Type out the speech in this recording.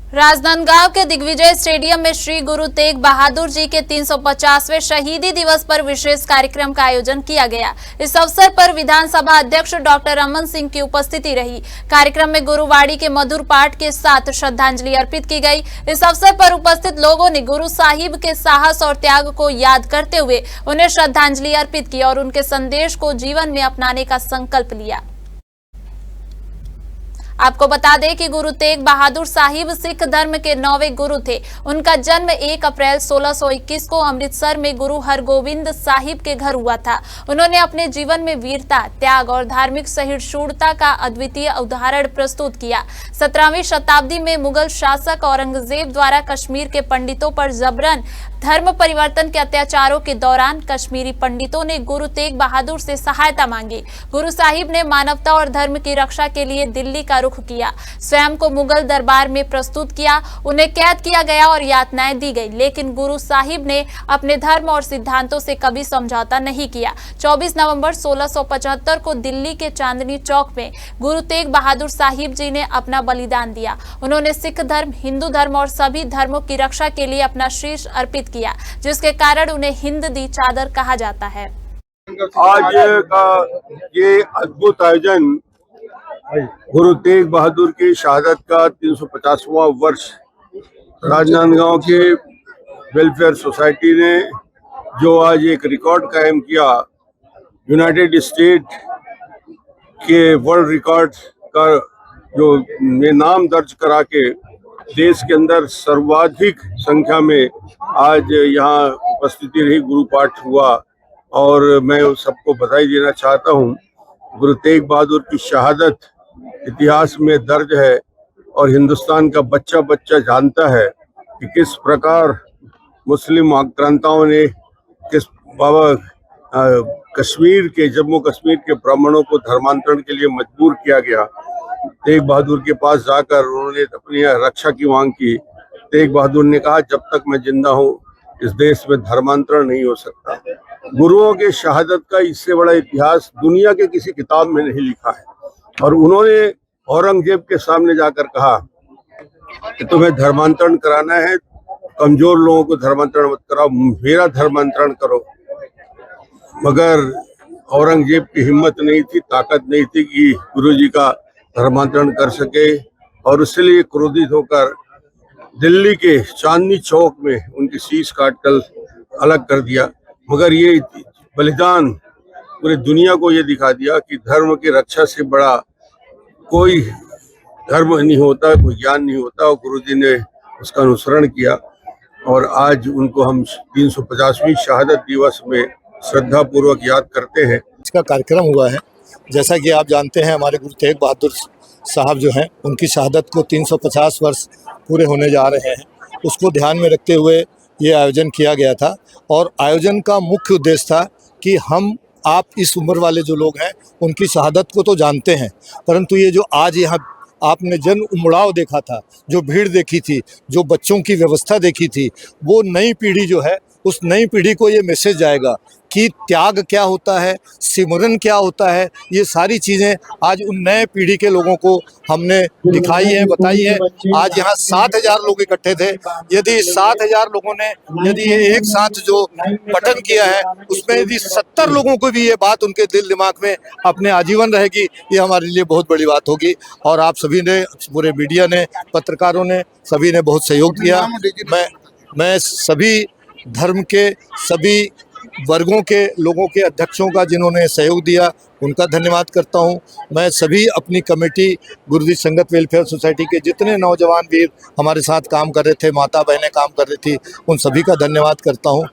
राजनांदगांव के दिग्विजय स्टेडियम में श्री गुरु तेग बहादुर जी के 350वें शहीदी दिवस पर विशेष कार्यक्रम का आयोजन किया गया। इस अवसर पर विधानसभा अध्यक्ष डॉक्टर रमन सिंह की उपस्थिति रही। कार्यक्रम में गुरुवाणी के मधुर पाठ के साथ श्रद्धांजलि अर्पित की गई। इस अवसर पर उपस्थित लोगों ने गुरु साहिब के साहस और त्याग को याद करते हुए उन्हें श्रद्धांजलि अर्पित की और उनके संदेश को जीवन में अपनाने का संकल्प लिया। आपको बता दें कि गुरु तेग बहादुर साहिब सिख धर्म के 9वें गुरु थे। उनका जन्म 1 अप्रैल 1621 को अमृतसर में गुरु हरगोबिंद साहिब के घर हुआ था। उन्होंने अपने जीवन में वीरता, त्याग और धार्मिक सहिष्णुता का अद्वितीय उदाहरण प्रस्तुत किया। 17वीं शताब्दी में मुगल शासक औरंगजेब द्वारा कश्मीर के पंडितों पर जबरन धर्म परिवर्तन के अत्याचारों के दौरान कश्मीरी पंडितों ने गुरु तेग बहादुर से सहायता मांगी। गुरु साहिब ने मानवता और धर्म की रक्षा के लिए दिल्ली का रुख किया, स्वयं को मुगल दरबार में प्रस्तुत किया। उन्हें कैद किया गया और यातनाएं दी गई, लेकिन गुरु साहिब ने अपने धर्म और सिद्धांतों से कभी समझौता नहीं किया। 24 नवंबर 1675 को दिल्ली के चांदनी चौक में गुरु तेग बहादुर साहिब जी ने अपना बलिदान दिया। उन्होंने सिख धर्म, हिंदू धर्म और सभी धर्मों की रक्षा के लिए अपना शीश अर्पित किया, जिसके कारण उन्हें हिंद दी चादर कहा जाता है। आज का ये अद्भुत आयोजन गुरु तेग बहादुर की शहादत का 350वां वर्ष राजनांदगांव के वेलफेयर सोसाइटी ने जो आज एक रिकॉर्ड कायम किया, यूनाइटेड स्टेट के वर्ल्ड रिकॉर्ड का जो नाम दर्ज करा के देश के अंदर सर्वाधिक संख्या में आज यहाँ उपस्थिति रही, गुरु पाठ हुआ। और मैं सबको बधाई देना चाहता हूँ। गुरु तेग बहादुर की शहादत इतिहास में दर्ज है और हिंदुस्तान का बच्चा बच्चा जानता है कि किस प्रकार मुस्लिम आक्रांताओं ने किस कश्मीर के, जम्मू कश्मीर के ब्राह्मणों को धर्मांतरण के लिए मजबूर किया गया। तेग बहादुर के पास जाकर उन्होंने अपनी रक्षा की मांग की। तेग बहादुर ने कहा, जब तक मैं जिंदा हूँ इस देश में धर्मांतरण नहीं हो सकता। गुरुओं के शहादत का इससे बड़ा इतिहास दुनिया के किसी किताब में नहीं लिखा है। और उन्होंने औरंगजेब के सामने जाकर कहा कि तुम्हें धर्मांतरण कराना है, कमजोर लोगों को धर्मांतरण मत कराओ, मेरा धर्मांतरण करो। मगर औरंगजेब की हिम्मत नहीं थी, ताकत नहीं थी कि गुरुजी का धर्मांतरण कर सके, और इसलिए क्रोधित होकर दिल्ली के चांदनी चौक में उनकी शीश काटकर अलग कर दिया। मगर ये बलिदान पूरी दुनिया को ये दिखा दिया कि धर्म की रक्षा से बड़ा कोई धर्म नहीं होता, कोई ज्ञान नहीं होता। और गुरुजी ने उसका अनुसरण किया और आज उनको हम 350वीं शहादत दिवस में श्रद्धा पूर्वक याद करते हैं। इसका कार्यक्रम हुआ है। जैसा कि आप जानते हैं, हमारे गुरु तेग बहादुर साहब जो हैं, उनकी शहादत को 350 वर्ष पूरे होने जा रहे हैं। उसको ध्यान में रखते हुए ये आयोजन किया गया था। और आयोजन का मुख्य उद्देश्य था कि आप इस उम्र वाले जो लोग हैं उनकी शहादत को तो जानते हैं, परंतु ये जो आज यहाँ आपने जन उमड़ाव देखा था, जो भीड़ देखी थी, जो बच्चों की व्यवस्था देखी थी, वो नई पीढ़ी जो है, उस नई पीढ़ी को ये मैसेज जाएगा कि त्याग क्या होता है, सिमरन क्या होता है। ये सारी चीज़ें आज उन नए पीढ़ी के लोगों को हमने दिखाई है, बताई है। आज यहाँ 7000 लोग इकट्ठे थे। यदि 7000 लोगों ने यदि एक साथ जो पठन किया है, उसमें यदि 70 लोगों को भी ये बात उनके दिल दिमाग में अपने आजीवन रहेगी, ये हमारे लिए बहुत बड़ी बात होगी। और आप सभी ने, पूरे मीडिया ने, पत्रकारों ने, सभी ने बहुत सहयोग किया। मैं सभी धर्म के, सभी वर्गों के लोगों के अध्यक्षों का जिन्होंने सहयोग दिया, उनका धन्यवाद करता हूं। मैं सभी अपनी कमेटी, गुरुजी संगत वेलफेयर सोसाइटी के जितने नौजवान वीर हमारे साथ काम कर रहे थे, माता बहनें काम कर रही थी, उन सभी का धन्यवाद करता हूं।